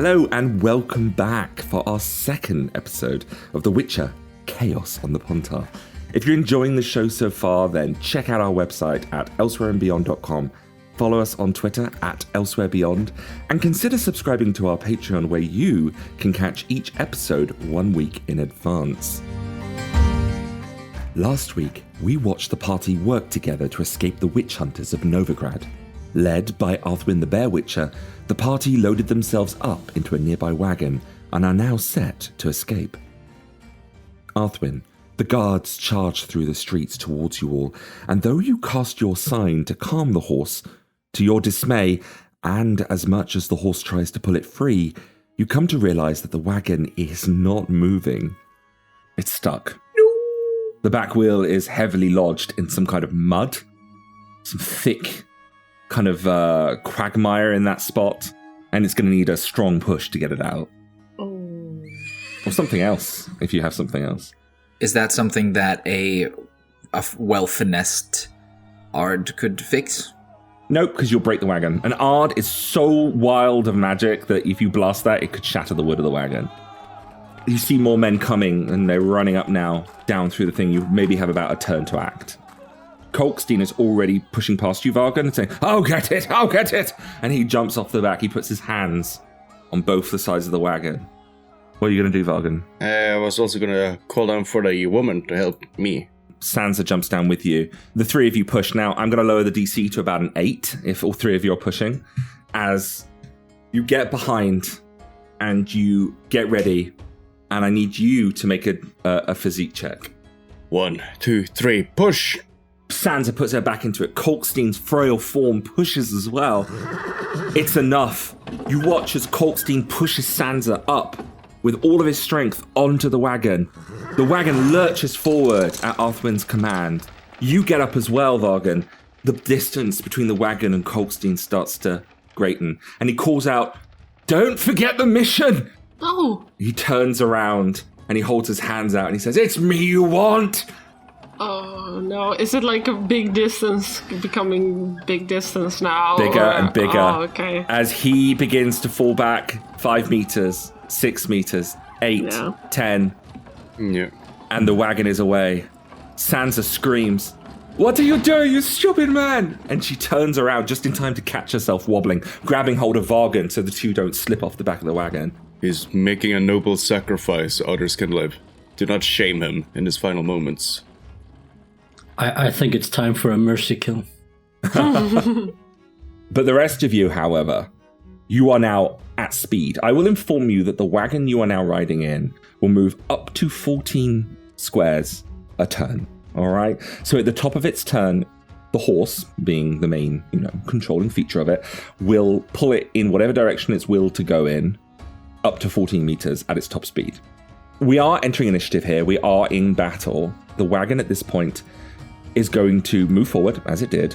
Hello and welcome back for our second episode of The Witcher, Chaos on the Pontar. If you're enjoying the show so far, then check out our website at elsewhereandbeyond.com, follow us on Twitter at elsewherebeyond, and consider subscribing to our Patreon where you can catch each episode 1 week in advance. Last week, we watched the party work together to escape the witch hunters of Novigrad. Led by Arthwin the Bear Witcher, the party loaded themselves up into a nearby wagon and are now set to escape. Arthwin, the guards charge through the streets towards you all, and though you cast your sign to calm the horse, to your dismay, and as much as the horse tries to pull it free, you come to realize that the wagon is not moving. It's stuck. The back wheel is heavily lodged in some kind of mud, some thick kind of quagmire in that spot, and it's going to need a strong push to get it out. Oh. Or something else, if you have something else. Is that something that a well-finessed Ard could fix? Nope, because you'll break the wagon. An Ard is so wild of magic that if you blast that, it could shatter the wood of the wagon. You see more men coming, and they're running up now, down through the thing. You maybe have about a turn to act. Thorsteinn is already pushing past you, Vargan, and saying, I'll get it! And he jumps off the back. He puts his hands on both the sides of the wagon. What are you going to do, Vargan? I was also going to call down for the woman to help me. Sansa jumps down with you. The three of you push. Now, I'm going to lower the DC to about an 8, if all three of you are pushing. As you get behind and you get ready, and I need you to make a physique check. 1, 2, 3, push! Sansa puts her back into it. Thorstein's frail form pushes as well. It's enough. You watch as Thorsteinn pushes Sansa up with all of his strength onto the wagon. The wagon lurches forward at Arthwin's command. You get up as well, Vargan. The distance between the wagon and Thorsteinn starts to greaten, and he calls out, Don't forget the mission! Oh. He turns around and he holds his hands out and he says, It's me you want! Oh, no. Is it like a big distance, becoming big distance now? Bigger and bigger. Oh, okay. As he begins to fall back 5 meters, 6 meters, 8, 10. Yeah. And the wagon is away. Sansa screams, What are you doing, you stupid man? And she turns around just in time to catch herself wobbling, grabbing hold of Vargan so the two don't slip off the back of the wagon. He's making a noble sacrifice so others can live. Do not shame him in his final moments. I think it's time for a mercy kill. But the rest of you, however, you are now at speed. I will inform you that the wagon you are now riding in will move up to 14 squares a turn. All right? So at the top of its turn, the horse, being the main, controlling feature of it, will pull it in whatever direction it's willed to go in, up to 14 meters at its top speed. We are entering initiative here. We are in battle. The wagon at this point is going to move forward, as it did,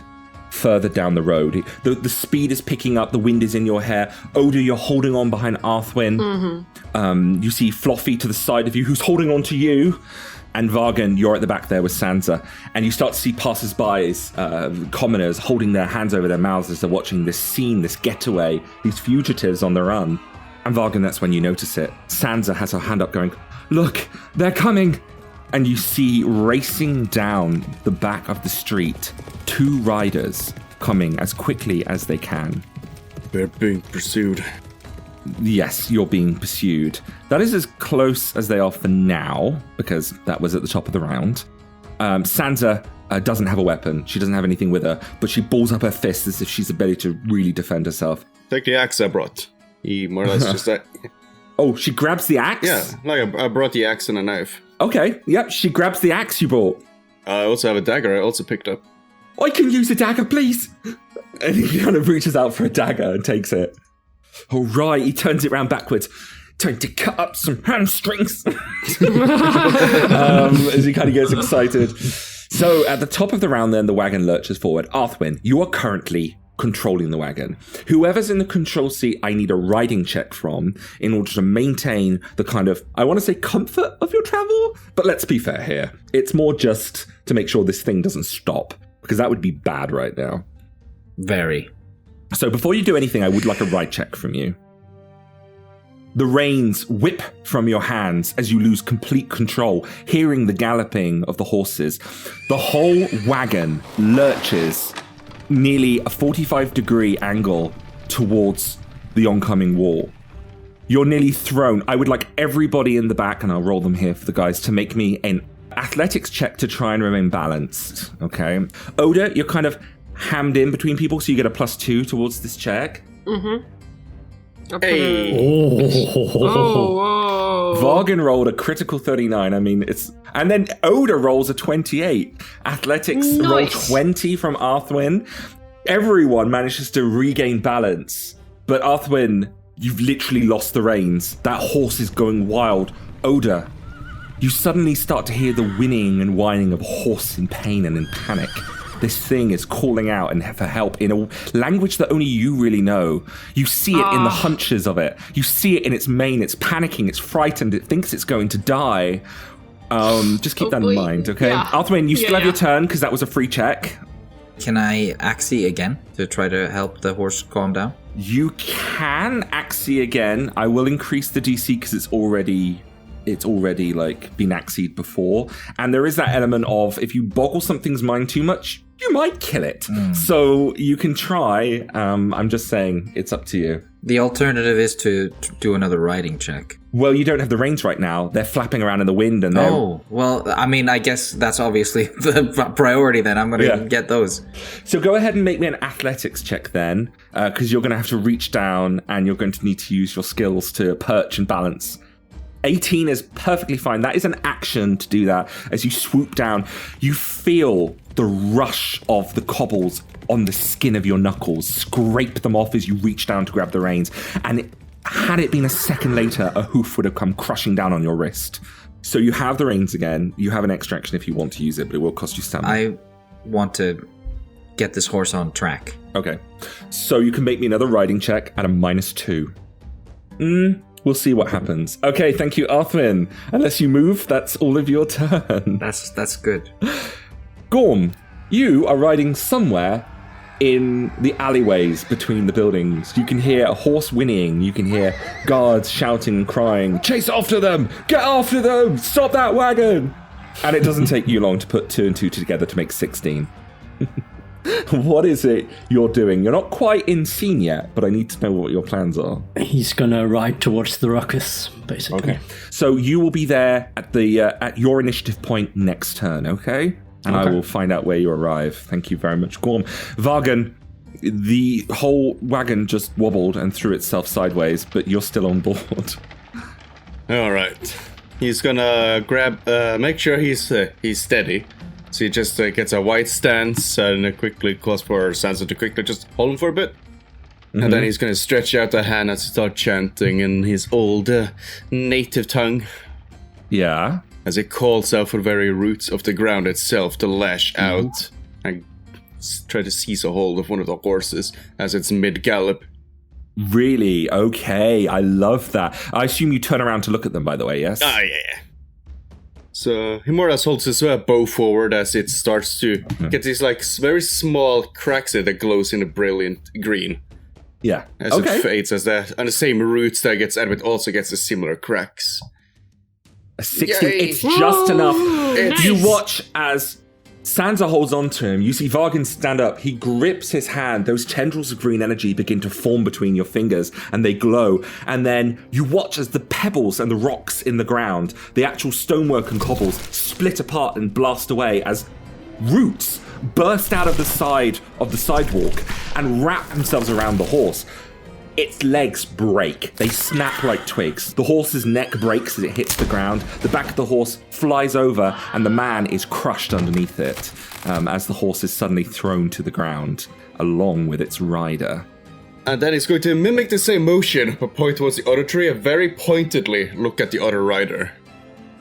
further down the road. The speed is picking up, the wind is in your hair. Oda, you're holding on behind Arthwin. Mm-hmm. You see Fluffy to the side of you, who's holding on to you. And Vargan, you're at the back there with Sansa. And you start to see passers-by, commoners, holding their hands over their mouths as they're watching this scene, this getaway, these fugitives on the run. And Vargan, that's when you notice it. Sansa has her hand up going, Look, they're coming! And you see racing down the back of the street 2 riders coming as quickly as they can. We're being pursued. Yes, you're being pursued. That is as close as they are for now, because that was at the top of the round. Sansa doesn't have a weapon. She doesn't have anything with her, but she balls up her fists as if she's ready to really defend herself. Take the axe I brought. He more or less just... Oh, she grabs the axe? Yeah, like I brought the axe and a knife. Okay, yep, she grabs the axe you brought. I also have a dagger I also picked up. I can use a dagger, please! And he kind of reaches out for a dagger and takes it. All right, he turns it round backwards. Time to cut up some hamstrings. As he kind of gets excited. So at the top of the round then, the wagon lurches forward. Arthwin, you are currently controlling the wagon. Whoever's in the control seat, I need a riding check from in order to maintain the kind of, I want to say comfort of your travel, but let's be fair here. It's more just to make sure this thing doesn't stop, because that would be bad right now. Very. So before you do anything, I would like a ride check from you. The reins whip from your hands as you lose complete control, hearing the galloping of the horses. The whole wagon lurches nearly a 45-degree angle towards the oncoming wall. You're nearly thrown. I would like everybody in the back, and I'll roll them here for the guys, to make me an athletics check to try and remain balanced, okay? Oda, you're kind of hammed in between people, so you get a +2 towards this check. Mm-hmm. Hey! Oh, whoa. Vargan rolled a critical 39. I mean, it's... And then Oda rolls a 28. Athletics roll 20 from Arthwin. Everyone manages to regain balance. But Arthwin, you've literally lost the reins. That horse is going wild. Oda, you suddenly start to hear the whinnying and whining of a horse in pain and in panic. This thing is calling out and for help in a language that only you really know. You see it in the hunches of it. You see it in its mane. It's panicking. It's frightened. It thinks it's going to die. Just keep that in mind, okay? Yeah. Arthwin, you still have your turn because that was a free check. Can I Axie again to try to help the horse calm down? You can Axie again. I will increase the DC because it's already like been Axied before. And there is that element of if you boggle something's mind too much, you might kill it. So you can try. I'm just saying it's up to you. The alternative is to do another riding check. Well, you don't have the reins right now. They're flapping around in the wind and they're... Oh, well, I mean, I guess that's obviously the priority then. I'm going to get those. So go ahead and make me an athletics check then, because you're going to have to reach down and you're going to need to use your skills to perch and balance. 18 is perfectly fine. That is an action to do that. As you swoop down, you feel the rush of the cobbles on the skin of your knuckles, scrape them off as you reach down to grab the reins. And had it been a second later, a hoof would have come crushing down on your wrist. So you have the reins again. You have an extra action if you want to use it, but it will cost you stamina. I want to get this horse on track. Okay. So you can make me another riding check at a -2. We'll see what happens. Okay, thank you, Arthwin. Unless you move, that's all of your turn. That's good. Gorm, you are riding somewhere in the alleyways between the buildings. You can hear a horse whinnying. You can hear guards shouting and crying, "Chase after them! Get after them! Stop that wagon!" And it doesn't take you long to put 2 and 2 together to make 16. What is it you're doing? You're not quite in scene yet, but I need to know what your plans are. He's gonna ride towards the ruckus, basically. Okay. So you will be there at the at your initiative point next turn, okay? And I will find out where you arrive. Thank you very much, Gorm. Vargan, the whole wagon just wobbled and threw itself sideways, but you're still on board. All right. He's gonna grab, make sure he's steady. So he just gets a wide stance and quickly calls for Sansa to quickly just hold him for a bit. Mm-hmm. And then he's going to stretch out a hand and start chanting in his old native tongue. Yeah. As he calls out for the very roots of the ground itself to lash out and try to seize a hold of one of the horses as it's mid-gallop. Really? Okay, I love that. I assume you turn around to look at them, by the way, yes? Ah, yeah. So he more or less holds his bow forward as it starts to get these like very small cracks in it that glows in a brilliant green. Yeah. As it fades, as that and the same roots that gets added also gets the similar cracks. A 16. Yay. It's just enough. Nice. You watch as Sansa holds on to him. You see Vargan stand up. He grips his hand. Those tendrils of green energy begin to form between your fingers and they glow. And then you watch as the pebbles and the rocks in the ground, the actual stonework and cobbles, split apart and blast away as roots burst out of the side of the sidewalk and wrap themselves around the horse. Its legs break. They snap like twigs. The horse's neck breaks as it hits the ground. The back of the horse flies over, and the man is crushed underneath it as the horse is suddenly thrown to the ground, along with its rider. And then he's going to mimic the same motion, but point towards the other tree and very pointedly look at the other rider.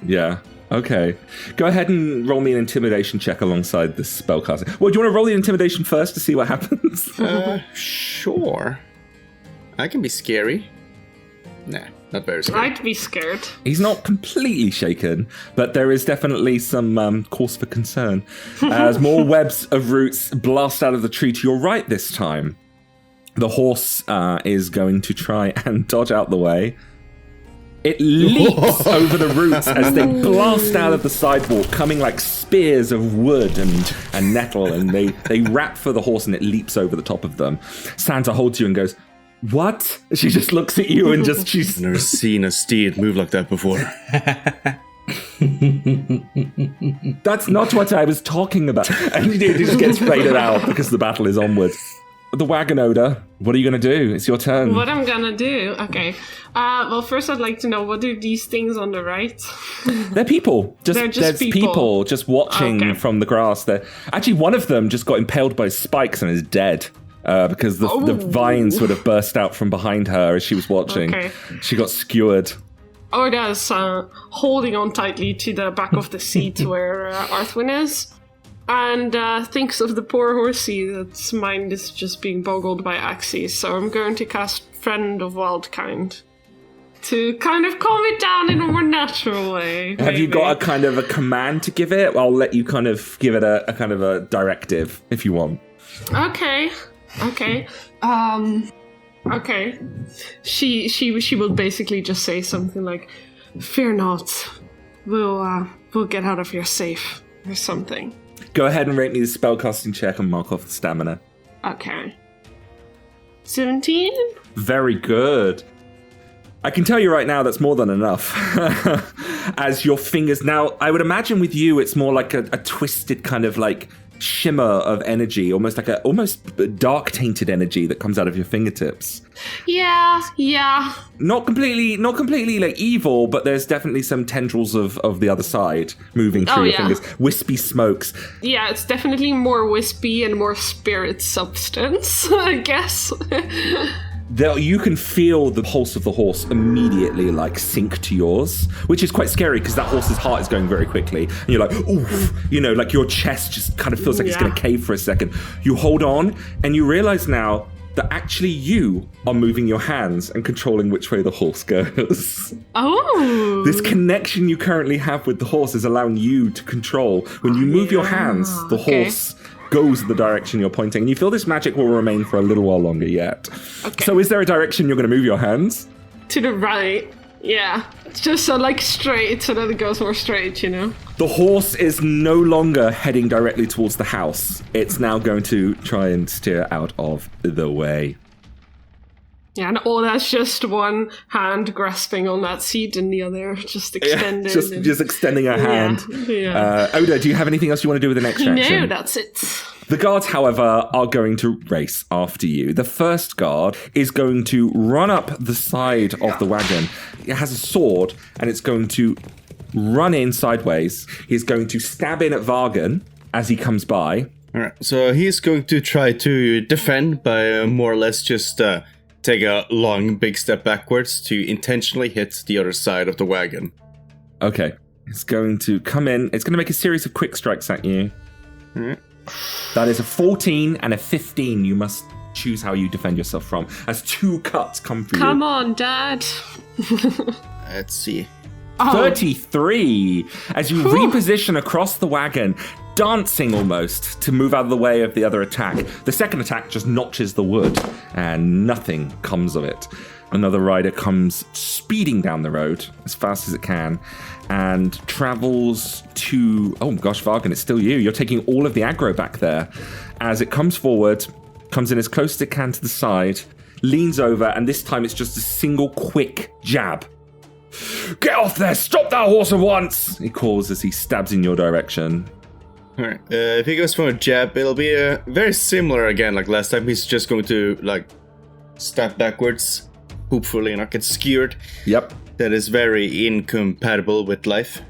Yeah. Okay. Go ahead and roll me an intimidation check alongside this spellcasting. Well, do you want to roll the intimidation first to see what happens? Sure. I can be scary. Nah, not very scary. I'd be scared. He's not completely shaken, but there is definitely some cause for concern. As more webs of roots blast out of the tree to your right this time. The horse is going to try and dodge out the way. It leaps over the roots as they blast out of the sidewalk, coming like spears of wood and nettle, and they rap for the horse, and it leaps over the top of them. Santa holds you and goes, "What?" She just looks at you and she's Never seen a steed move like that before. That's not what I was talking about. And it just gets faded out because the battle is onwards. The wagon odor, what are you going to do? It's your turn. What I'm gonna do? Okay. Well, first I'd like to know, what are these things on the right? They're people. There's people just watching Okay. from the grass. Actually, one of them just got impaled by spikes and is dead. Because the vines would have burst out from behind her as she was watching. Okay. She got skewered. Orda's holding on tightly to the back of the seat where Arthwin is, and thinks of the poor horsey that's mind is just being boggled by axes. So I'm going to cast Friend of Wildkind to kind of calm it down in a more natural way. Have you maybe. got a kind of a command to give it? I'll let you kind of give it a kind of a directive if you want. Okay. Okay. She will basically just say something like, "Fear not, we'll get out of here safe," or something. Go ahead and rate me the spellcasting check and mark off the stamina. Okay. 17? Very good. I can tell you right now that's more than enough. As your fingers now, I would imagine with you it's more like a twisted kind of like shimmer of energy, almost like a dark tainted energy that comes out of your fingertips. Yeah. Not completely like evil, but there's definitely some tendrils of the other side moving through your fingers. Wispy smokes. Yeah, it's definitely more wispy and more spirit substance, I guess. You can feel the pulse of the horse immediately like sync to yours, which is quite scary because that horse's heart is going very quickly. And you're like, oof, like your chest just kind of feels like it's going to cave for a second. You hold on and you realize now that actually you are moving your hands and controlling which way the horse goes. Oh. This connection you currently have with the horse is allowing you to control. When you move your hands, the horse goes the direction you're pointing, and you feel this magic will remain for a little while longer yet. Okay. So is there a direction you're going to move your hands? To the right. Yeah. It's just so like straight so that it goes more straight, The horse is no longer heading directly towards the house. It's now going to try and steer out of the way. Yeah, and that's just one hand grasping on that seat and the other just extended. Just extending a hand. Yeah. Oda, do you have anything else you want to do with the next action? No, that's it. The guards, however, are going to race after you. The first guard is going to run up the side of the wagon. It has a sword, and it's going to run in sideways. He's going to stab in at Vargan as he comes by. All right, so he's going to try to defend by more or less just take a long, big step backwards to intentionally hit the other side of the wagon. Okay. It's going to come in. It's going to make a series of quick strikes at you. All right. That is a 14 and a 15. You must choose how you defend yourself from. As 2 cuts come for you. Come on, Dad. Let's see. 33. As you reposition across the wagon, dancing almost to move out of the way of the other attack. The second attack just notches the wood, and nothing comes of it. Another rider comes speeding down the road as fast as it can and travels to... Oh gosh, Vargan, it's still you. You're taking all of the aggro back there. As it comes forward, comes in as close as it can to the side, leans over, and this time it's just a single quick jab. "Get off there! Stop that horse at once!" he calls as he stabs in your direction. Alright, if he goes for a jab, it'll be very similar again like last time. He's just going to, step backwards, hopefully not get skewered. Yep. That is very incompatible with life.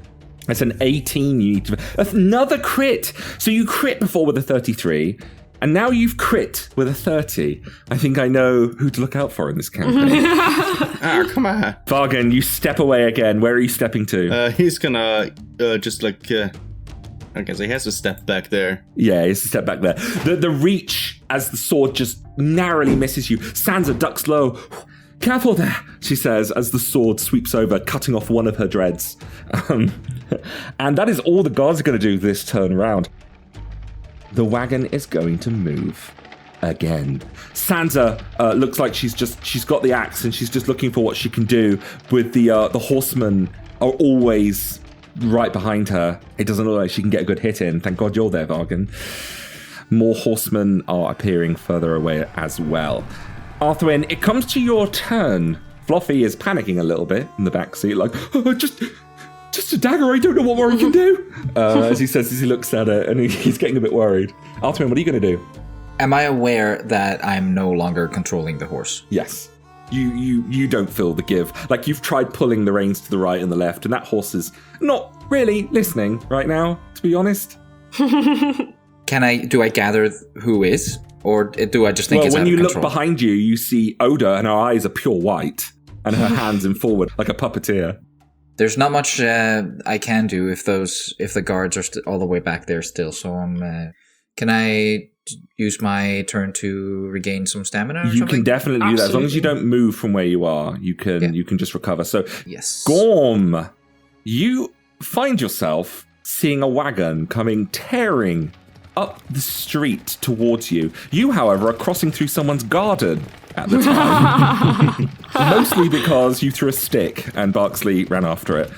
That's an 18 you need to... Another crit! So you crit before with a 33, and now you've crit with a 30. I think I know who to look out for in this campaign. Come on. Vargan, you step away again. Where are you stepping to? He's gonna okay, so he has to step back there. Yeah, he has to step back there. The reach as the sword just narrowly misses you. Sansa ducks low. "Careful there," she says as the sword sweeps over, cutting off one of her dreads. And that is all the guards are going to do this turn around. The wagon is going to move again. Sansa looks like she's got the axe and she's just looking for what she can do. With the horsemen are always right behind her. It doesn't look like she can get a good hit in. Thank God you're there, Vargan. More horsemen are appearing further away as well. Arthwin, it comes to your turn. Fluffy is panicking a little bit in the backseat, like, just a dagger, I don't know what more I can do. As he says, as he looks at it, and he's getting a bit worried. Arthwin, what are you going to do? Am I aware that I'm no longer controlling the horse? Yes. You don't feel the give. Like, you've tried pulling the reins to the right and the left, and that horse is not really listening right now, to be honest. Do I gather who is? Or do I just think it's out of control? Well, when you look behind you, you see Oda, and her eyes are pure white, and her hands in forward, like a puppeteer. There's not much I can do if the guards are all the way back there still. So can I use my turn to regain some stamina? You can definitely do that as long as you don't move from where you are. You can just recover. So yes, Gorm, you find yourself seeing a wagon coming tearing up the street towards you. You, however, are crossing through someone's garden at the time. Mostly because you threw a stick and Barksley ran after it.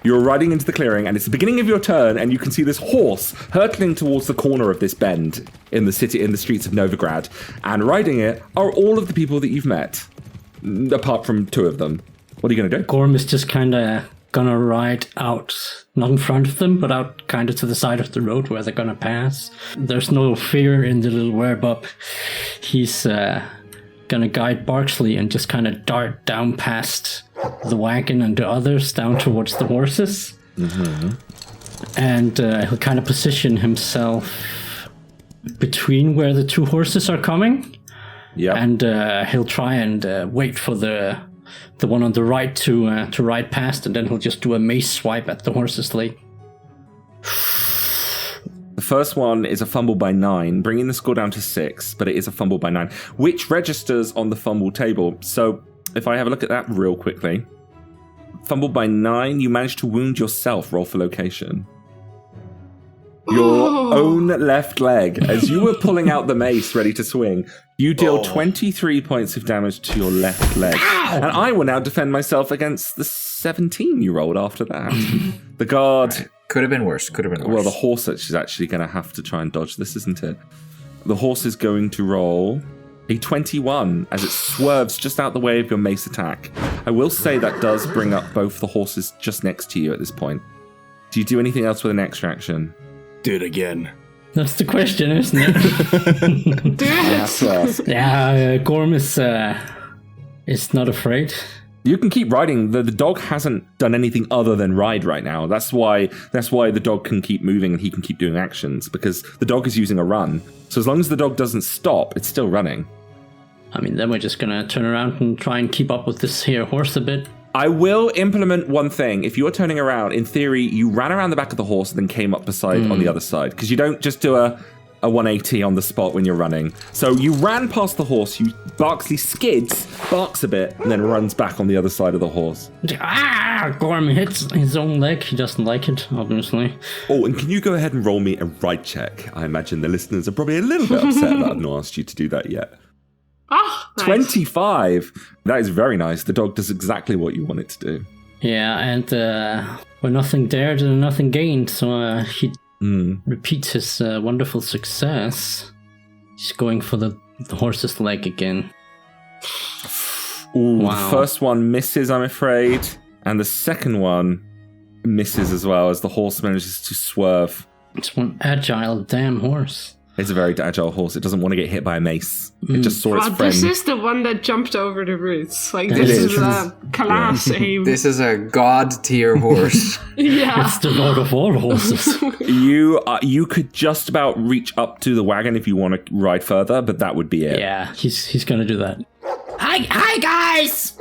You're riding into the clearing and it's the beginning of your turn and you can see this horse hurtling towards the corner of this bend in the streets of Novigrad. And riding it are all of the people that you've met, apart from two of them. What are you going to do? Gorm is just kind of gonna ride out, not in front of them, but out kind of to the side of the road where they're gonna pass. There's no fear in the little werebub. He's gonna guide Barksley and just kind of dart down past the wagon and the others down towards the horses. Mm-hmm. And he'll kind of position himself between where the two horses are coming. Yeah. And he'll try and wait for the one on the right to ride past, and then he'll just do a mace swipe at the horse's leg. The first one is a fumble by 9, bringing the score down to 6, but it is a fumble by 9, which registers on the fumble table. So if I have a look at that real quickly, fumble by 9, you managed to wound yourself. Roll for location. Your own left leg, as you were pulling out the mace ready to swing, you deal 23 points of damage to your left leg. Ow! And I will now defend myself against the 17 you rolled after that. The guard... Could have been worse. Well, the horse is actually going to have to try and dodge this, isn't it? The horse is going to roll a 21 as it swerves just out the way of your mace attack. I will say that does bring up both the horses just next to you at this point. Do you do anything else with an extra action? Do it again. That's the question, isn't it? Do it. Yeah, Gorm is not afraid. You can keep riding. The dog hasn't done anything other than ride right now. That's why the dog can keep moving and he can keep doing actions, because the dog is using a run. So as long as the dog doesn't stop, it's still running. I mean, then we're just going to turn around and try and keep up with this here horse a bit. I will implement one thing. If you're turning around, in theory, you ran around the back of the horse and then came up beside on the other side. Because you don't just do a 180 on the spot when you're running. So you ran past the horse, Barksley skids, barks a bit, and then runs back on the other side of the horse. Gorm hits his own leg. He doesn't like it, obviously. Oh, and can you go ahead and roll me a ride check? I imagine the listeners are probably a little bit upset that I've not asked you to do that yet. Oh, nice. 25. That is very nice. The dog does exactly what you want it to do. Yeah, and when nothing dared and nothing gained, so he repeats his wonderful success. He's going for the horse's leg again. Ooh, wow. The first one misses, I'm afraid. And the second one misses as well, as the horse manages to swerve. It's one agile damn horse. It's a very agile horse. It doesn't want to get hit by a mace. It just saw its friend. This is the one that jumped over the roots. Like, this is a class aim. This is a god tier horse. Yeah. It's the lord of all horses. You could just about reach up to the wagon if you want to ride further, but that would be it. Yeah, he's going to do that. Hi guys!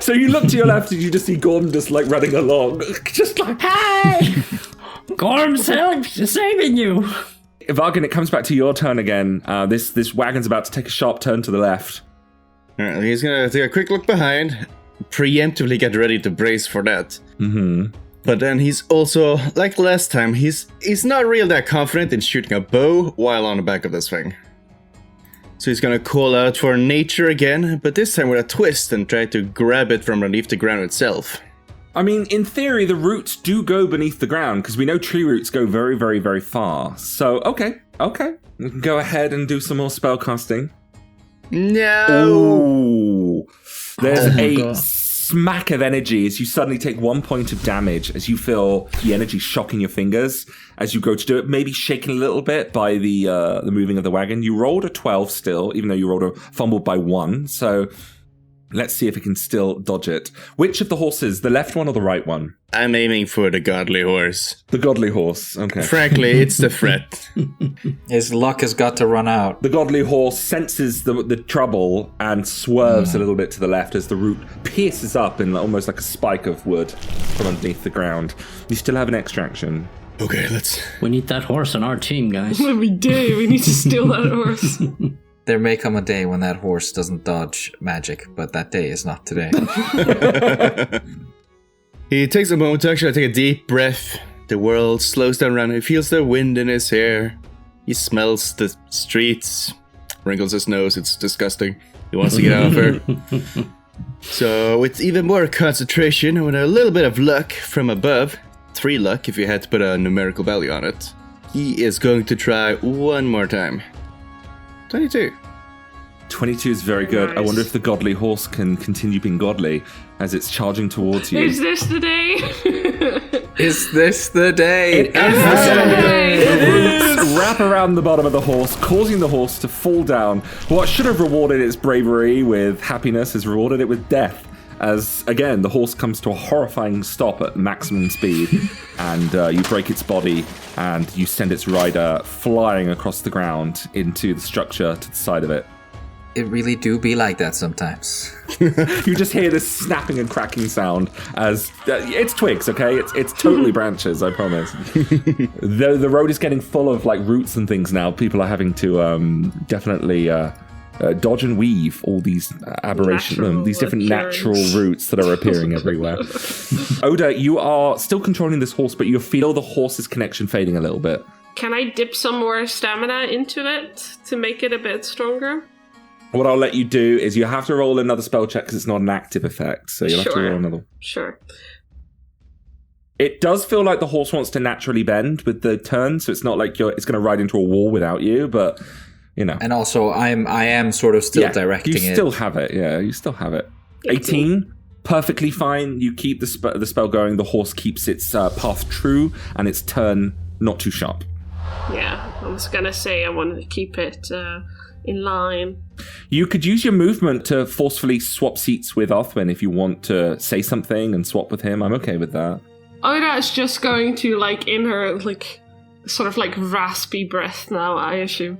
So you look to your left and you just see Gorm just like running along. Just like, hey! Gorm's saving you! Vargan, it comes back to your turn again. This wagon's about to take a sharp turn to the left. All right, he's gonna take a quick look behind, preemptively get ready to brace for that. Mm-hmm. But then he's also, like last time, he's not real that confident in shooting a bow while on the back of this thing. So he's gonna call out for nature again, but this time with a twist and try to grab it from underneath the ground itself. I mean, in theory, the roots do go beneath the ground, because we know tree roots go very, very, very far. So, okay. We can go ahead and do some more spellcasting. No! Ooh. There's a God. smack of energy as you suddenly take 1 point of damage as you feel the energy shocking your fingers as you go to do it, maybe shaken a little bit by the moving of the wagon. You rolled a 12 still, even though you rolled a fumble by 1. So let's see if it can still dodge it. Which of the horses, the left one or the right one? I'm aiming for the godly horse. The godly horse, okay. Frankly, it's the threat. His luck has got to run out. The godly horse senses the trouble and swerves a little bit to the left as the root pierces up in almost like a spike of wood from underneath the ground. You still have an extra action. Okay, let's... We need that horse on our team, guys. We do. We need to steal that horse. There may come a day when that horse doesn't dodge magic, but that day is not today. He takes a moment to actually take a deep breath. The world slows down around him. He feels the wind in his hair. He smells the streets. Wrinkles his nose. It's disgusting. He wants to get out of her. So, with even more concentration and with a little bit of luck from above, 3 luck if you had to put a numerical value on it, he is going to try one more time. 22. 22 is very good. I Nice. wonder if the godly horse can continue being godly as it's charging towards you. Is this the day? Is this the day? The roots wrap around the bottom of the horse, causing the horse to fall down. What should have rewarded its bravery with happiness has rewarded it with death. As, again, the horse comes to a horrifying stop at maximum speed, and you break its body, and you send its rider flying across the ground into the structure to the side of it. It really do be like that sometimes. You just hear this snapping and cracking sound as it's twigs, okay? It's totally branches, I promise. The road is getting full of like roots and things now. People are having to definitely dodge and weave all these aberrations, these different natural roots that are appearing everywhere. Oda, you are still controlling this horse, but you feel the horse's connection fading a little bit. Can I dip some more stamina into it to make it a bit stronger? What I'll let you do is you have to roll another spell check because it's not an active effect, so you'll have to roll another. Sure. It does feel like the horse wants to naturally bend with the turn, so it's not like it's going to ride into a wall without you, but, you know. And also, I am sort of still directing it. You still have it, yeah, you still have it. 18, perfectly fine. You keep the spell going. The horse keeps its path true and its turn not too sharp. Yeah, I was going to say I wanted to keep it in line. You could use your movement to forcefully swap seats with Arthwin if you want to say something and swap with him. I'm okay with that. Oda is just going to, like, in her, like, sort of, like, raspy breath now, I assume,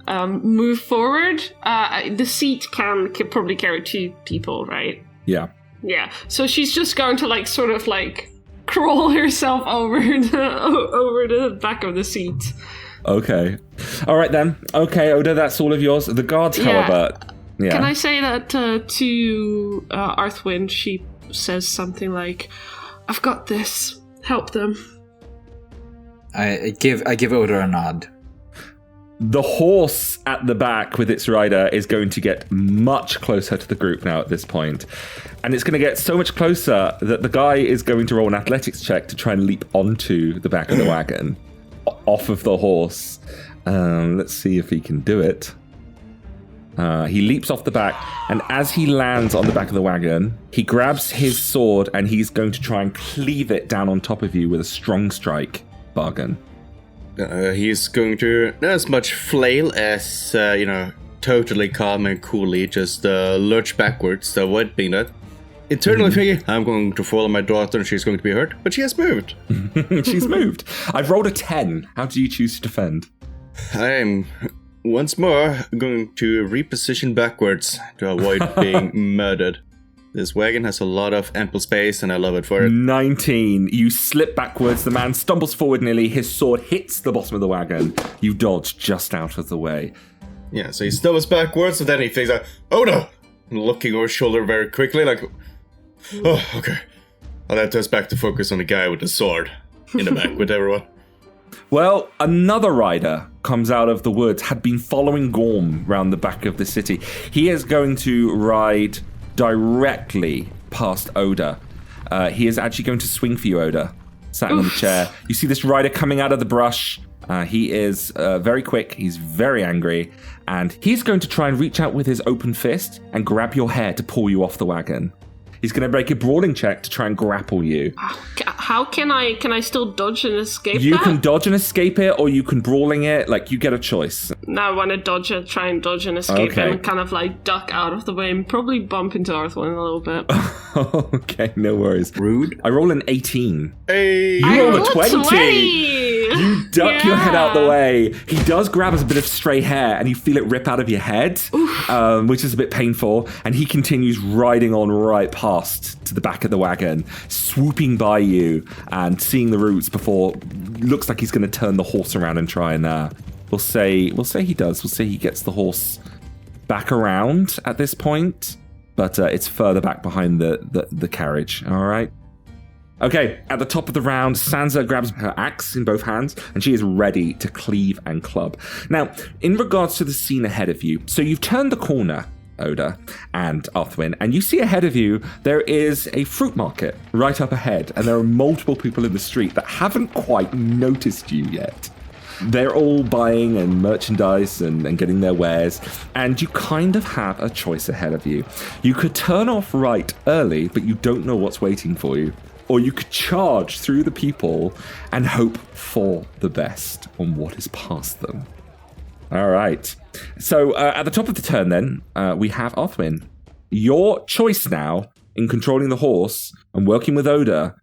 move forward. The seat can probably carry 2 people, right? Yeah. Yeah. So she's just going to, like, sort of, like, crawl herself over the back of the seat. Okay. All right, then. Okay, Oda, that's all of yours. The guards, however... Yeah. Can I say that to Arthwin? She says something like, "I've got this. Help them." I give Oda a nod. The horse at the back with its rider is going to get much closer to the group now at this point. And it's going to get so much closer that the guy is going to roll an athletics check to try and leap onto the back of the wagon. Off of the horse. Let's see if he can do it. He leaps off the back, and as he lands on the back of the wagon, he grabs his sword and he's going to try and cleave it down on top of you with a strong strike. Bargain. He's going to not as much flail as, totally calm and coolly just lurch backwards to avoid being that. Internally thinking, I'm going to follow my daughter and she's going to be hurt, but she has moved. She's moved. I've rolled a 10. How do you choose to defend? I'm, once more, going to reposition backwards to avoid being murdered. This wagon has a lot of ample space and I love it for it. 19. You slip backwards. The man stumbles forward nearly. His sword hits the bottom of the wagon. You dodge just out of the way. Yeah, so he stumbles backwards and then he thinks, "Oh no!" And looking over his shoulder very quickly, like, "Oh, okay. I'll have to us back to focus on the guy with the sword in the back with everyone." Well, another rider comes out of the woods, had been following Gorm round the back of the city. He is going to ride directly past Oda. He is actually going to swing for you, Oda, sat on the chair. You see this rider coming out of the brush. He is very quick. He's very angry. And he's going to try and reach out with his open fist and grab your hair to pull you off the wagon. He's going to make a brawling check to try and grapple you. How can I still dodge and escape You that? can dodge and escape it, or you can brawling it. Like, you get a choice. No, I want to try and dodge and escape Okay. and kind of like duck out of the way and probably bump into Arthwin a little bit. Okay, no worries. Rude. I roll an 18. Hey, You roll a rolled 20. You duck your head out the way. He does grab a bit of stray hair, and you feel it rip out of your head, which is a bit painful. And he continues riding on right past to the back of the wagon, swooping by you and seeing the roots before. Looks like he's going to turn the horse around and try and. We'll say he does. We'll say he gets the horse back around at this point, but it's further back behind the carriage. All right. Okay, at the top of the round, Sansa grabs her axe in both hands, and she is ready to cleave and club. Now, in regards to the scene ahead of you, so you've turned the corner, Oda and Arthwin, and you see ahead of you, there is a fruit market right up ahead, and there are multiple people in the street that haven't quite noticed you yet. They're all buying and merchandise and getting their wares, and you kind of have a choice ahead of you. You could turn off right early, but you don't know what's waiting for you. Or you could charge through the people and hope for the best on what is past them. All right. So at the top of the turn then, we have Arthwin. Your choice now in controlling the horse and working with Oda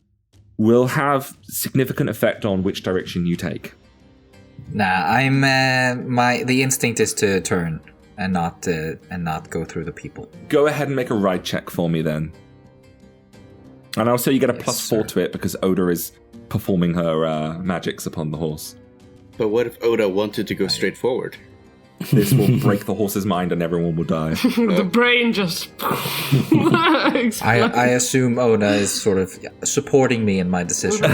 will have significant effect on which direction you take. Nah, I'm the instinct is to turn and not go through the people. Go ahead and make a ride check for me then. And also you get a +4 to it because Oda is performing her magics upon the horse. But what if Oda wanted to go straight forward? This will break the horse's mind and everyone will die. The brain just explodes. I assume Oda is sort of supporting me in my decision.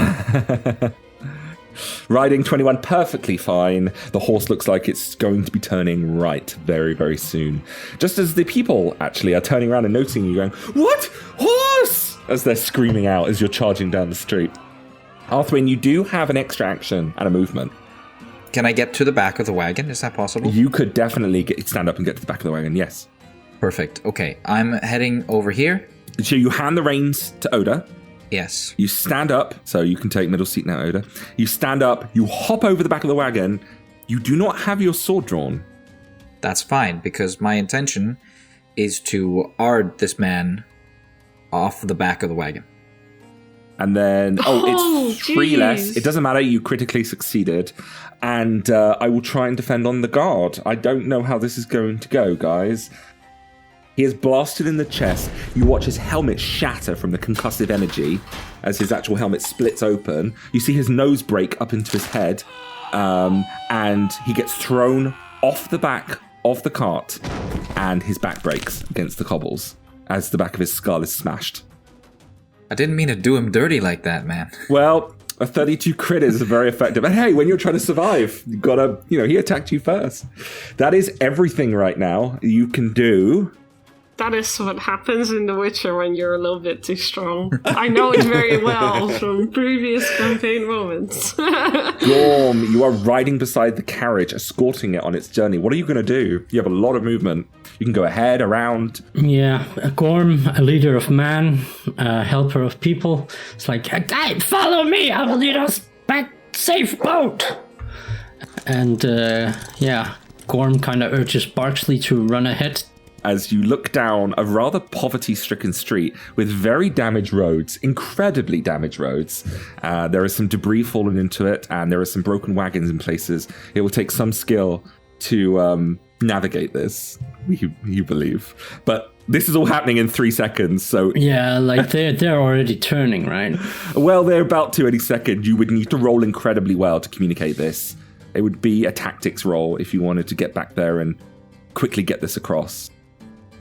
Riding 21 perfectly fine. The horse looks like it's going to be turning right very, very soon. Just as the people actually are turning around and noticing you going, "What? Horse?" as they're screaming out as you're charging down the street. Arthwin, you do have an extra action and a movement. Can I get to the back of the wagon? Is that possible? You could definitely stand up and get to the back of the wagon, yes. Perfect. Okay, I'm heading over here. So you hand the reins to Oda. Yes. You stand up, so you can take middle seat now, Oda. You stand up, you hop over the back of the wagon. You do not have your sword drawn. That's fine, because my intention is to ard this man off the back of the wagon. And then, it's 3 geez. less. It doesn't matter, you critically succeeded. And I will try and defend on the guard. I don't know how this is going to go, guys. He is blasted in the chest. You watch his helmet shatter from the concussive energy as his actual helmet splits open. You see his nose break up into his head. And he gets thrown off the back of the cart. And his back breaks against the cobbles as the back of his skull is smashed. I didn't mean to do him dirty like that, man. Well, a 32 crit is very effective. And hey, when you're trying to survive, you gotta, he attacked you first. That is everything right now you can do. That is what happens in The Witcher when you're a little bit too strong. I know it very well from previous campaign moments. Gorm, you are riding beside the carriage, escorting it on its journey. What are you going to do? You have a lot of movement. You can go ahead, around. Yeah, Gorm, a leader of man, a helper of people. It's like, guide, follow me, I will lead us back safe boat. And Gorm kind of urges Barksley to run ahead. As you look down a rather poverty-stricken street with very damaged roads, incredibly damaged roads. There is some debris fallen into it, and there are some broken wagons in places. It will take some skill to navigate this, you believe. But this is all happening in 3 seconds, so... Yeah, like they're already turning, right? Well, they're about to any second. You would need to roll incredibly well to communicate this. It would be a tactics roll if you wanted to get back there and quickly get this across.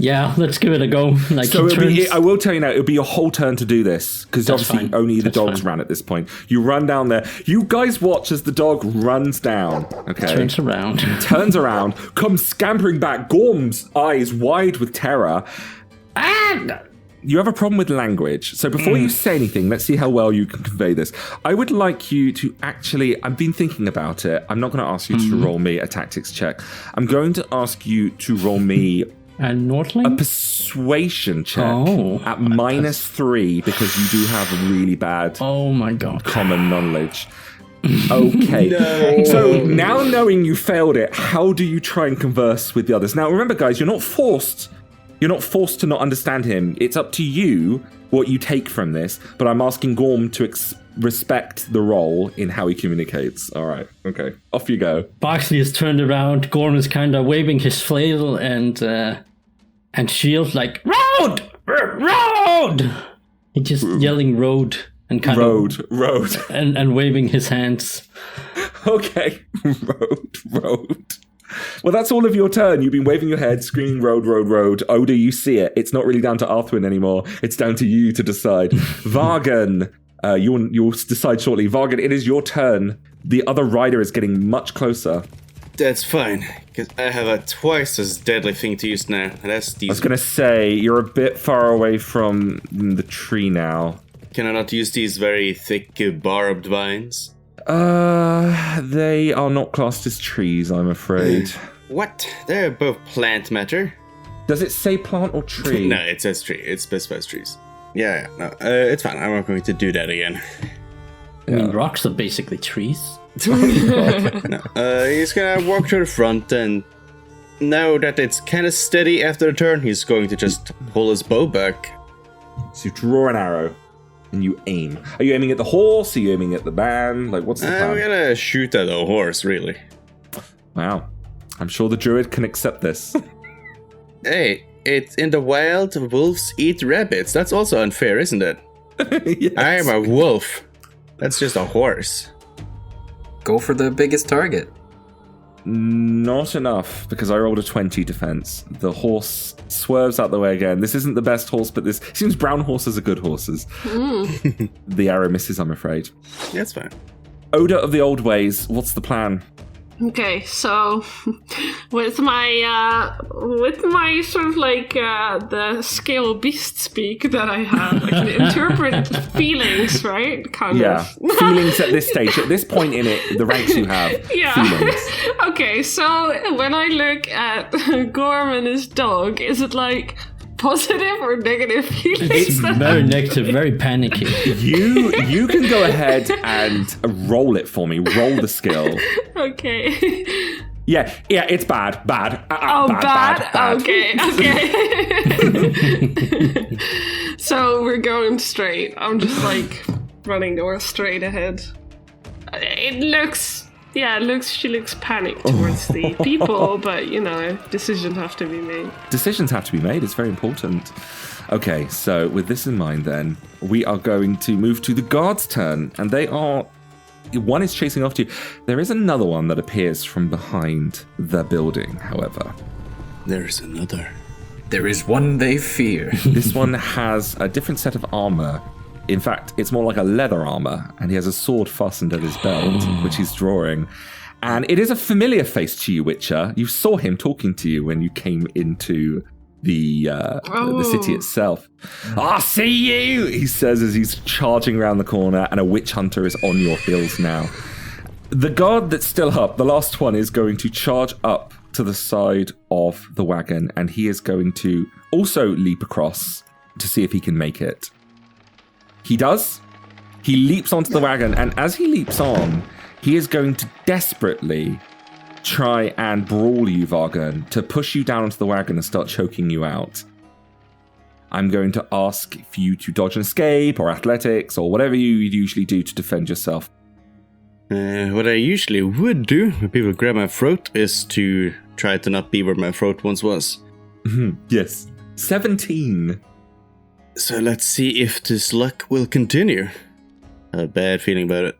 Yeah, let's give it a go. Like, So I will tell you now, it'll be your whole turn to do this, because obviously fine. only the That's dogs fine. ran at this point. You run down there. You guys watch as the dog runs down. Okay. turns around. Turns around, comes scampering back, Gorm's eyes wide with terror. And you have a problem with language. So before you say anything, let's see how well you can convey this. I would like you to actually, I've been thinking about it. I'm not going to ask you to roll me a tactics check. I'm going to ask you to roll me And Nordling? a persuasion check at -3 because you do have really bad Oh my god. common knowledge. Okay. So now knowing you failed it, how do you try and converse with the others? Now remember, guys, you're not forced to not understand him. It's up to you what you take from this, but I'm asking Gorm to respect the role in how he communicates. All right. Okay. Off you go. Barksley is turned around. Gorm is kind of waving his flail and shield like, road! Road! He's just yelling road and kind Road. and waving his hands. Okay. Road. Well, that's all of your turn. You've been waving your head, screaming road. Oda, you see it. It's not really down to Arthwin anymore. It's down to you to decide. Vargan, you'll decide shortly. Vargan, it is your turn. The other rider is getting much closer. That's fine, because I have a twice as deadly thing to use now. That's these. I was going to say, you're a bit far away from the tree now. Can I not use these very thick barbed vines? They are not classed as trees, I'm afraid. What? They're both plant matter. Does it say plant or tree? No, it says tree. It specifies trees. Yeah, no, it's fine. I'm not going to do that again. I mean, rocks are basically trees. No, he's gonna walk to the front, and now that it's kind of steady after the turn, he's going to just pull his bow back. So you draw an arrow and you aim. Are you aiming at the horse? Are you aiming at the man? Like, what's the plan? I'm gonna shoot at a horse, really. Wow. I'm sure the druid can accept this. Hey, it's in the wild, wolves eat rabbits. That's also unfair, isn't it? Yes. I am a wolf. That's just a horse. Go for the biggest target. Not enough, because I rolled a 20 defense. The horse swerves out the way again. This isn't the best horse, but this seems brown horses are good horses. The arrow misses, I'm afraid. That's fine. Oda of the old ways, what's the plan? Okay, so with my sort of like the scale beast speak that I have, I can interpret feelings, right? Kind of. Feelings at this stage. At this point in it, the ranks you have. Yeah. Feelings. Okay, so when I look at Gorm and his dog, is it like positive or negative feelings? It's very negative, very panicky. You can go ahead and roll it for me. Roll the skill. Okay. Yeah, it's bad. Bad. Bad. Okay. So we're going straight. I'm just like running north straight ahead. She looks panicked towards the people, but decisions have to be made. Decisions have to be made. It's very important. Okay, so with this in mind, then we are going to move to the guards' turn, and one is chasing after you. There is another one that appears from behind the building, however. There's another. There is one they fear. This one has a different set of armor. In fact, it's more like a leather armor, and he has a sword fastened at his belt, which he's drawing. And it is a familiar face to you, Witcher. You saw him talking to you when you came into the city itself. I see you, he says as he's charging around the corner, and a witch hunter is on your heels now. The guard that's still up, the last one, is going to charge up to the side of the wagon, and he is going to also leap across to see if he can make it. He does. He leaps onto the wagon, and as he leaps on, he is going to desperately try and brawl you, Vargan, to push you down onto the wagon and start choking you out. I'm going to ask for you to dodge and escape, or athletics, or whatever you usually do to defend yourself. What I usually would do when people grab my throat is to try to not be where my throat once was. Yes. 17. So let's see if this luck will continue. I have a bad feeling about it.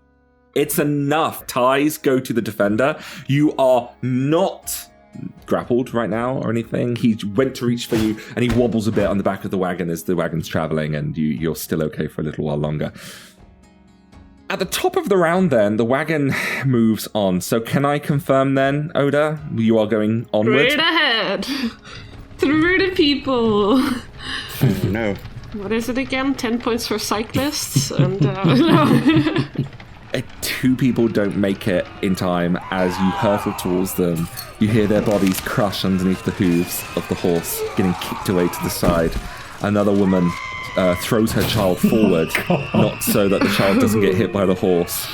It's enough. Ties go to the defender. You are not grappled right now or anything. He went to reach for you, and he wobbles a bit on the back of the wagon as the wagon's traveling, and you're still okay for a little while longer. At the top of the round, then, the wagon moves on. So can I confirm then, Oda, you are going onward? Straight ahead. Through the people. No. What is it again? 10 points for cyclists? And 2 people don't make it in time. As you hurtle towards them, you hear their bodies crush underneath the hooves of the horse, getting kicked away to the side. Another woman throws her child forward, not so that the child doesn't get hit by the horse.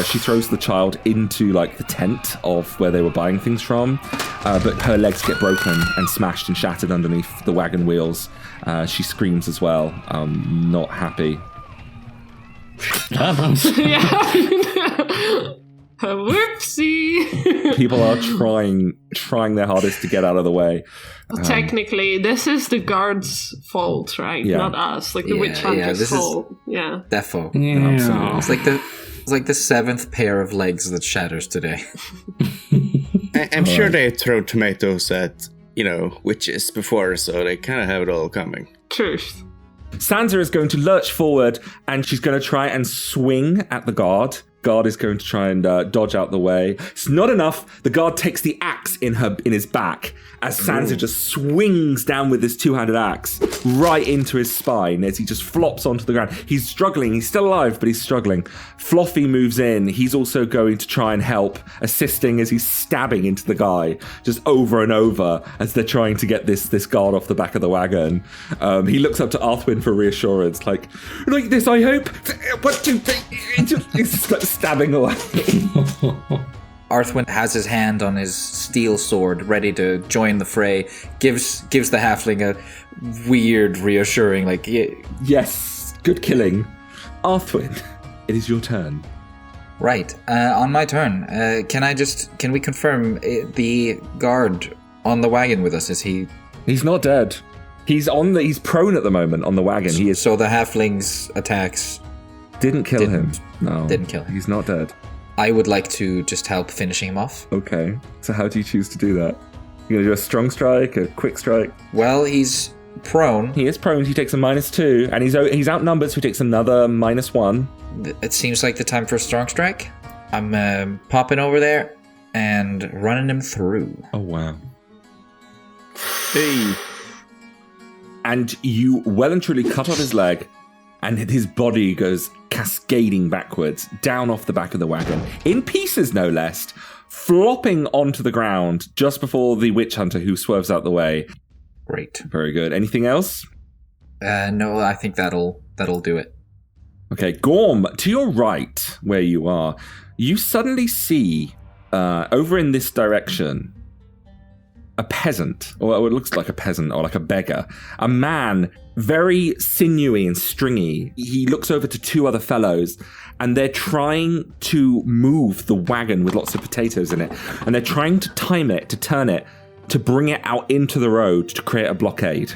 She throws the child into like the tent of where they were buying things from, but her legs get broken and smashed and shattered underneath the wagon wheels. She screams as well, not happy. Whoopsie. People are trying their hardest to get out of the way. Well, technically, this is the guards' fault, right? Yeah. Not us. Like the witch hunter's fault. Yeah. Defo. Yeah. Absolutely. It's like the 7th pair of legs that shatters today. I'm sure they throw tomatoes at, witches before, so they kind of have it all coming. Truth. Sansa is going to lurch forward, and she's going to try and swing at the guard. Guard is going to try and dodge out the way. It's not enough. The guard takes the axe in his back as Sansa just swings down with this 2-handed axe right into his spine as he just flops onto the ground. He's struggling. He's still alive, but he's struggling. Fluffy moves in. He's also going to try and help, assisting as he's stabbing into the guy just over and over as they're trying to get this guard off the back of the wagon. He looks up to Arthwin for reassurance, like this, I hope. 1, 2, 3. He's just like stabbing away. Arthwin has his hand on his steel sword, ready to join the fray. Gives the halfling a weird, reassuring, like, yeah. Yes, good killing. Arthwin, it is your turn. Right. On my turn, can we confirm the guard on the wagon with us? Is he? He's not dead. He's prone at the moment on the wagon. He is. So the halfling's attacks Didn't kill him. No. Didn't kill him. He's not dead. I would like to just help finishing him off. Okay. So how do you choose to do that? You're going to do a strong strike, a quick strike? Well, he's prone. He is prone. He takes a -2, and he's outnumbered, so he takes another -1. It seems like the time for a strong strike. I'm popping over there and running him through. Oh, wow. Hey. And you well and truly cut off his leg, and his body goes cascading backwards, down off the back of the wagon, in pieces no less, flopping onto the ground just before the witch hunter who swerves out the way. Great. Very good. Anything else? No, I think that'll do it. Okay, Gorm, to your right, where you are, you suddenly see, over in this direction, a peasant, or what looks like a peasant, or like a beggar. A man, very sinewy and stringy. He looks over to 2 other fellows, and they're trying to move the wagon with lots of potatoes in it. And they're trying to time it, to turn it, to bring it out into the road to create a blockade.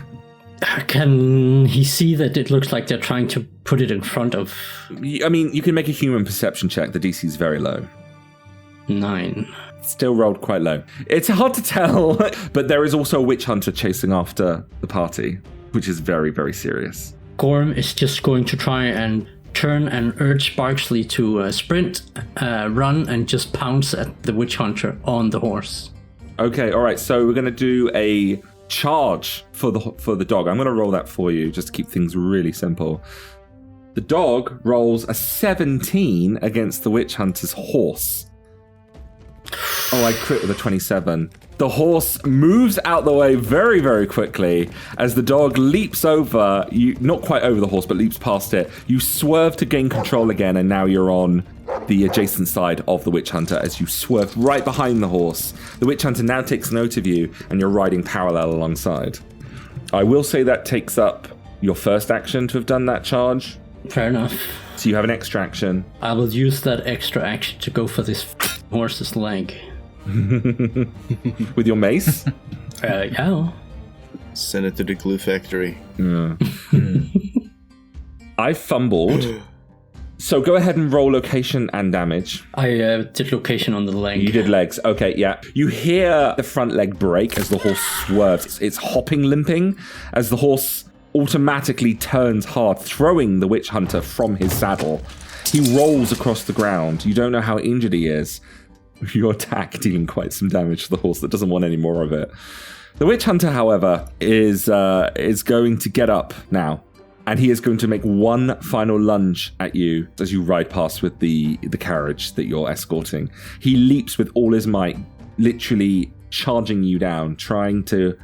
Can he see that it looks like they're trying to put it in front of... I mean, you can make a human perception check. The DC is very low. 9. Still rolled quite low. It's hard to tell, but there is also a witch hunter chasing after the party, which is very, very serious. Gorm is just going to try and turn and urge Sparksley to sprint, run, and just pounce at the witch hunter on the horse. Okay, all right. So we're going to do a charge for the dog. I'm going to roll that for you just to keep things really simple. The dog rolls a 17 against the witch hunter's horse. Oh, I crit with a 27. The horse moves out the way very, very quickly as the dog leaps over, not quite over the horse, but leaps past it. You swerve to gain control again, and now you're on the adjacent side of the witch hunter as you swerve right behind the horse. The witch hunter now takes note of you, and you're riding parallel alongside. I will say that takes up your first action to have done that charge. Fair enough. So you have an extra action. I will use that extra action to go for this horse's leg. With your mace? Yeah. Send it to the glue factory. Yeah. I fumbled So go ahead and roll location and damage. I did location on the leg. You did legs. Okay, yeah. You hear the front leg break as the horse swerves. It's hopping, limping, as the horse automatically turns hard, throwing the witch hunter from his saddle. He rolls across the ground. You don't know how injured he is. Your attack dealing quite some damage to the horse that doesn't want any more of it. The witch hunter, however, is going to get up now. And he is going to make one final lunge at you as you ride past with the carriage that you're escorting. He leaps with all his might, literally charging you down, trying to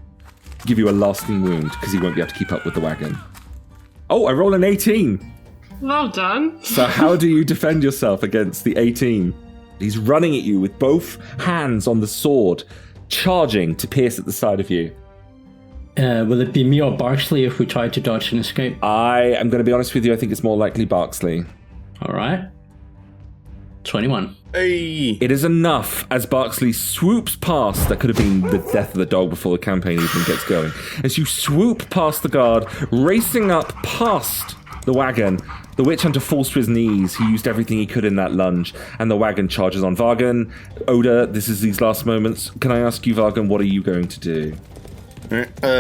give you a lasting wound because he won't be able to keep up with the wagon. Oh, I roll an 18. Well done. So how do you defend yourself against the 18? He's running at you with both hands on the sword, charging to pierce at the side of you. Will it be me or Barksley if we try to dodge and escape? I am going to be honest with you, I think it's more likely Barksley. All right. 21. Hey! It is enough as Barksley swoops past. That could have been the death of the dog before the campaign even gets going. As you swoop past the guard, racing up past the wagon, the witch hunter falls to his knees. He used everything he could in that lunge, and the wagon charges on Vargan. Oda, this is these last moments. Can I ask you, Vargan, what are you going to do?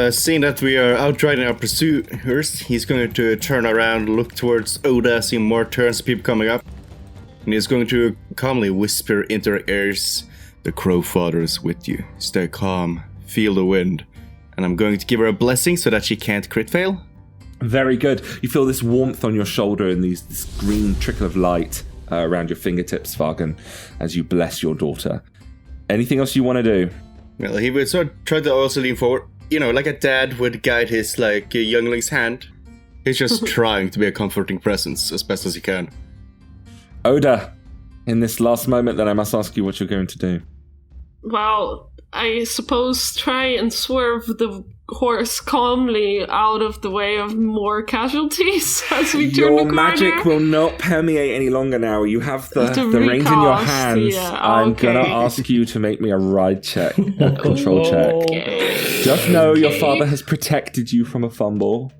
Seeing that we are outriding our pursuers, he's going to turn around, look towards Oda, see more turns, people coming up, and he's going to calmly whisper into her ears, "The Crow Father is with you. Stay calm, feel the wind." And I'm going to give her a blessing so that she can't crit fail. Very good. You feel this warmth on your shoulder and this green trickle of light around your fingertips, Vargan, as you bless your daughter. Anything else you want to do? Well, he would sort of try to also lean forward. You know, like a dad would guide his, youngling's hand. He's just trying to be a comforting presence as best as he can. Oda, in this last moment, then I must ask you what you're going to do. Well, I suppose try and swerve the horse calmly out of the way of more casualties as we turn the corner. Your magic will not permeate any longer now. You have the reins in your hands. Yeah, I'm going to ask you to make me a ride check, a control check. Okay. Just know your father has protected you from a fumble.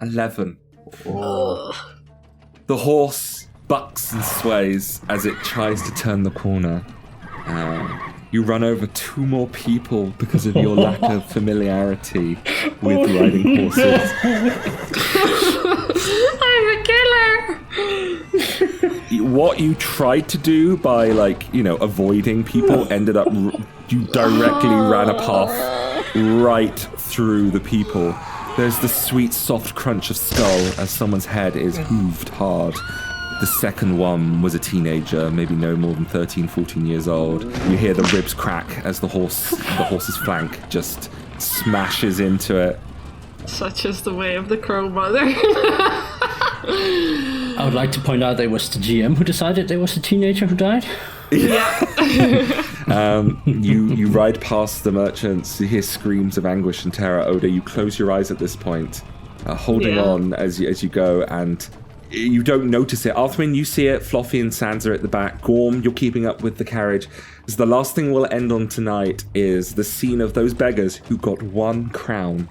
11. The horse bucks and sways as it tries to turn the corner. You run over 2 more people because of your lack of familiarity with riding horses. I'm a killer! What you tried to do by, avoiding people ended up... You directly ran a path right through the people. There's the sweet, soft crunch of skull as someone's head is hooved hard. The second one was a teenager, maybe no more than 13, 14 years old. You hear the ribs crack as the horse's flank just smashes into it. Such is the way of the Crow Mother. I would like to point out that it was the GM who decided there was a teenager who died. Yeah. You ride past the merchants, you hear screams of anguish and terror. Oda, you close your eyes at this point, holding on as you go, and... You don't notice it. Arthwin, you see it. Fluffy and Sans are at the back. Gorm, you're keeping up with the carriage. So the last thing we'll end on tonight is the scene of those beggars who got 1 crown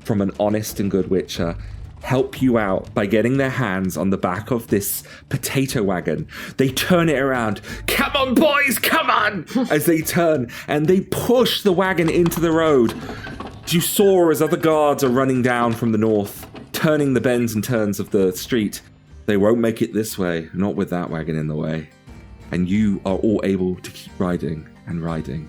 from an honest and good witcher help you out by getting their hands on the back of this potato wagon. They turn it around. Come on, boys, come on! As they turn, and they push the wagon into the road. You saw as other guards are running down from the north, turning the bends and turns of the street. They won't make it this way, not with that wagon in the way. And you are all able to keep riding and riding.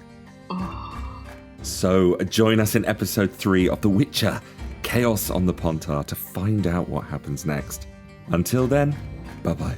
Oh. So join us in episode 3 of The Witcher, Chaos on the Pontar, to find out what happens next. Until then, bye-bye.